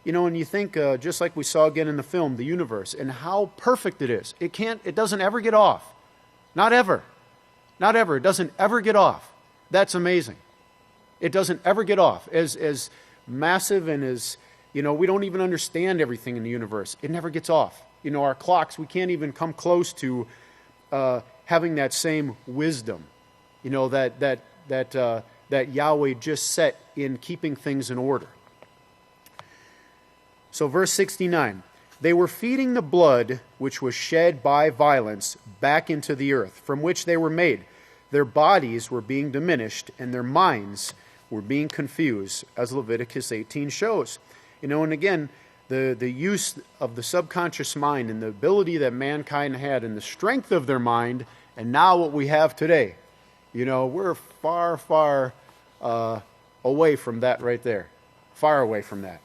You know, and you think, just like we saw again in the film, the universe, and how perfect it is. It doesn't ever get off. Not ever. Not ever. It doesn't ever get off. That's amazing. It doesn't ever get off. As massive and as, you know, we don't even understand everything in the universe. It never gets off. You know, our clocks, we can't even come close to having that same wisdom, you know, that Yahweh just set in keeping things in order. So verse 69, they were feeding the blood which was shed by violence back into the earth, from which they were made. Their bodies were being diminished, and their minds were being confused, as Leviticus 18 shows. You know, and again, the use of the subconscious mind and the ability that mankind had and the strength of their mind, and now what we have today. You know, we're far, far away from that right there. Far away from that.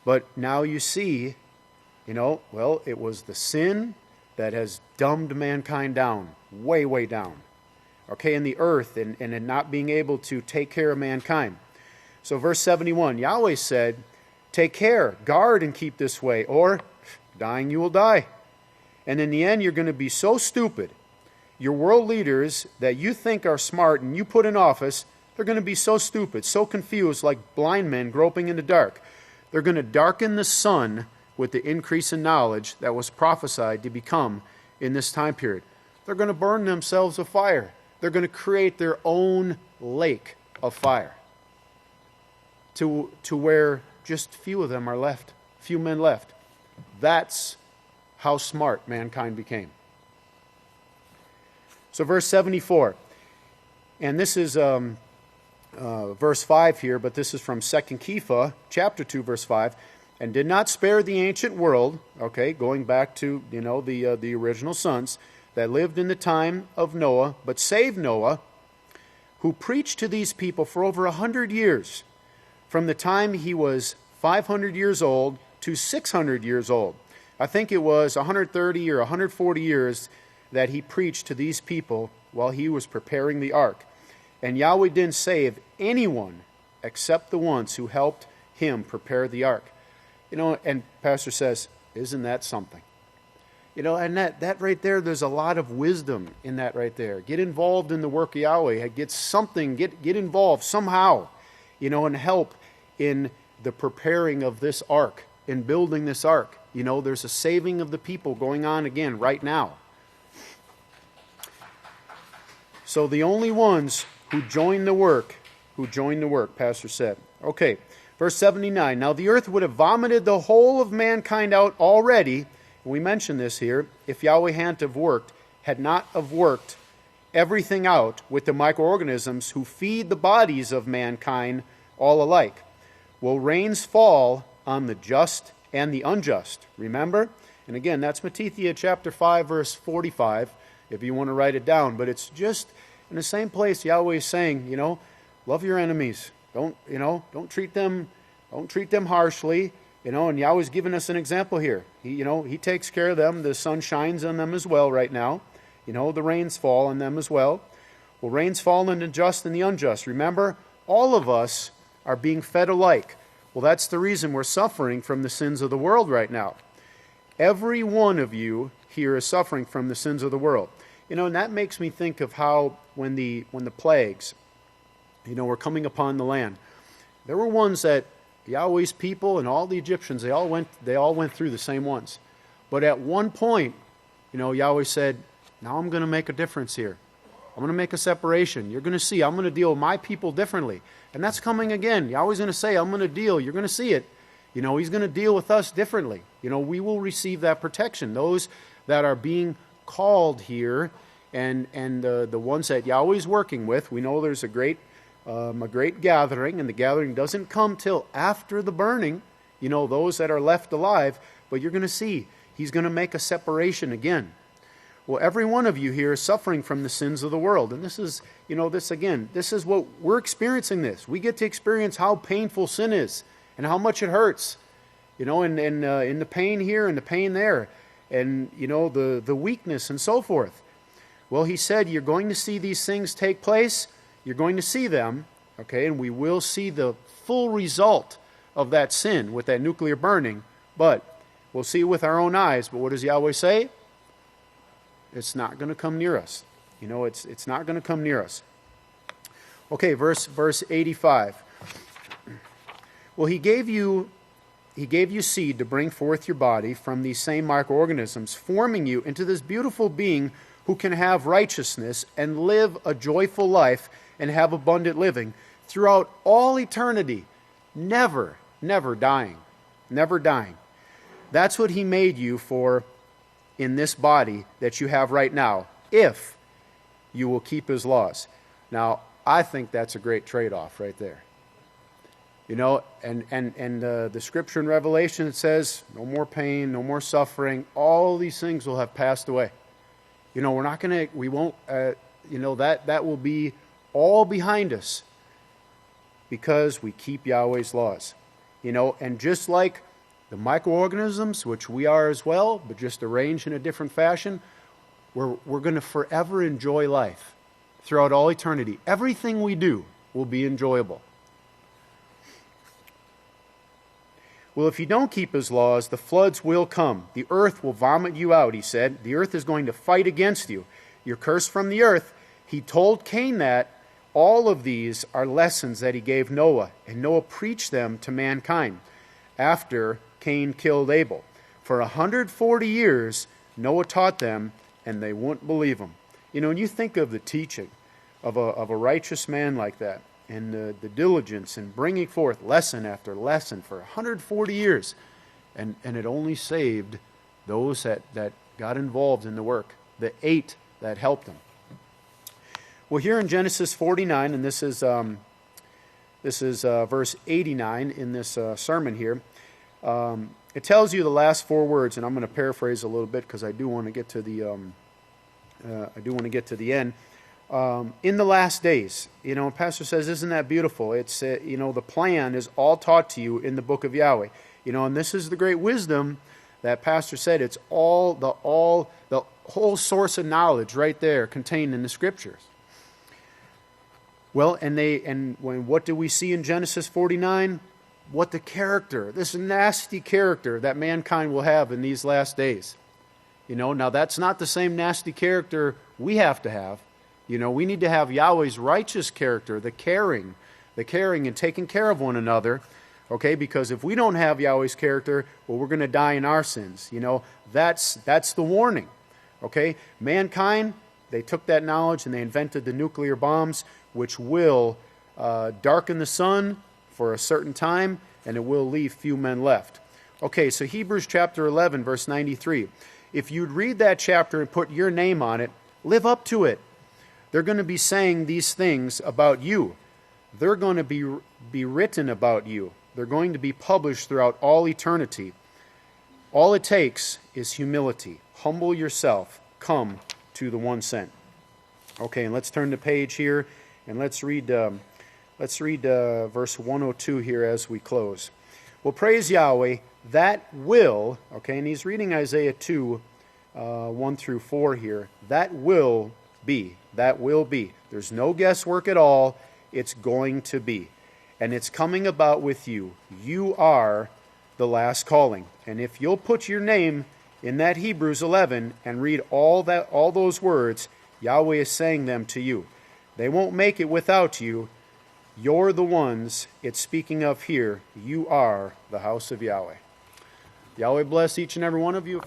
But now you see, you know, well, it was the sin that has dumbed mankind down, way, way down. Okay, in the earth and in not being able to take care of mankind. So verse 71, Yahweh said, take care, guard and keep this way, or dying you will die. And in the end, you're going to be so stupid. Your world leaders that you think are smart and you put in office, they're going to be so stupid, so confused, like blind men groping in the dark. They're going to darken the sun with the increase in knowledge that was prophesied to become in this time period. They're going to burn themselves with fire. They're going to create their own lake of fire to where just few of them are left, few men left. That's how smart mankind became. So verse 74, and this is verse 5 here, but this is from 2 Kepha, chapter 2, verse 5, and did not spare the ancient world, okay, going back to, you know, the original sons that lived in the time of Noah, but saved Noah, who preached to these people for over 100 years, from the time he was 500 years old to 600 years old. I think it was 130 or 140 years that he preached to these people while he was preparing the ark. And Yahweh didn't save anyone except the ones who helped him prepare the ark. You know, and Pastor says, isn't that something? You know, and that right there, there's a lot of wisdom in that right there. Get involved in the work of Yahweh. Get something, get involved somehow, you know, and help in the preparing of this ark, in building this ark. You know, there's a saving of the people going on again right now. So the only ones who joined the work, Pastor said. Okay, verse 79. Now the earth would have vomited the whole of mankind out already. We mentioned this here. If Yahweh had not have worked everything out with the microorganisms who feed the bodies of mankind all alike. Will rains fall on the just and the unjust? Remember? And again, that's Matthew chapter 5, verse 45, if you want to write it down. But it's just in the same place Yahweh is saying, you know, love your enemies. Don't treat them harshly. You know, and Yahweh's given us an example here. He takes care of them. The sun shines on them as well right now. You know, the rains fall on them as well. Well, rains fall on the just and the unjust. Remember, all of us are being fed alike. Well, that's the reason we're suffering from the sins of the world right now. Every one of you here is suffering from the sins of the world. You know, and that makes me think of how when the plagues, you know, were coming upon the land, there were ones that Yahweh's people and all the Egyptians, they all went through the same ones. But at one point, you know, Yahweh said, now I'm going to make a difference here. I'm going to make a separation. You're going to see, I'm going to deal with my people differently. And that's coming again. Yahweh's going to say, I'm going to deal. You're going to see it. You know, he's going to deal with us differently. You know, we will receive that protection. Those that are being called here and the ones that Yahweh's working with, we know there's a great gathering, and the gathering doesn't come till after the burning, you know, those that are left alive, but you're going to see, he's going to make a separation again. Well, every one of you here is suffering from the sins of the world, and this is, you know, this is what we're experiencing this. We get to experience how painful sin is, and how much it hurts, you know, and in the pain here and the pain there, and, you know, the weakness and so forth. Well, he said, you're going to see these things take place. You're going to see them, Okay, and we will see the full result of that sin with that nuclear burning, but we'll see it with our own eyes. But what does Yahweh say? It's not going to come near us. You know, it's not going to come near us. Okay, verse 85. Well, he gave you seed to bring forth your body from these same microorganisms, forming you into this beautiful being who can have righteousness and live a joyful life and have abundant living throughout all eternity, never dying. Never dying. That's what he made you for in this body that you have right now, if you will keep his laws. Now, I think that's a great trade-off right there. You know, and the scripture in Revelation, it says, no more pain, no more suffering, all these things will have passed away. You know, we won't, you know, that will be all behind us because we keep Yahweh's laws. You know, and just like the microorganisms, which we are as well, but just arranged in a different fashion, we're going to forever enjoy life throughout all eternity. Everything we do will be enjoyable. Well, if you don't keep his laws, the floods will come. The earth will vomit you out, he said. The earth is going to fight against you. You're cursed from the earth. He told Cain that. All of these are lessons that he gave Noah, and Noah preached them to mankind after Cain killed Abel. For 140 years, Noah taught them, and they wouldn't believe him. You know, when you think of the teaching of a righteous man like that, and the diligence in bringing forth lesson after lesson for 140 years, and it only saved those that got involved in the work, the 8 that helped him. Well, here in Genesis 49, and this is verse 89 in this sermon here, it tells you the last 4 words, and I'm going to paraphrase a little bit because I do want to get to the end. In the last days, you know, Pastor says, isn't that beautiful? It's you know, the plan is all taught to you in the book of Yahweh. You know, and this is the great wisdom that Pastor said. It's the whole source of knowledge right there contained in the scriptures. Well, what do we see in Genesis 49? What the character, this nasty character that mankind will have in these last days. You know, now that's not the same nasty character we have to have. You know, we need to have Yahweh's righteous character, the caring and taking care of one another. Okay, because if we don't have Yahweh's character, well, we're going to die in our sins. You know, that's the warning. Okay, mankind, they took that knowledge and they invented the nuclear bombs, which will darken the sun for a certain time, and it will leave few men left. Okay, so Hebrews chapter 11, verse 93. If you'd read that chapter and put your name on it, live up to it. They're going to be saying these things about you. They're going to be written about you. They're going to be published throughout all eternity. All it takes is humility. Humble yourself. Come to the one sent. Okay, and let's turn the page here, and let's read verse 102 here as we close. Well, praise Yahweh, that will, okay, and he's reading Isaiah 2, 1 through 4 here. That will be. That will be. There's no guesswork at all. It's going to be. And it's coming about with you. You are the last calling. And if you'll put your name in that Hebrews 11 and read all those words, Yahweh is saying them to you. They won't make it without you. You're the ones it's speaking of here. You are the house of Yahweh. Yahweh bless each and every one of you.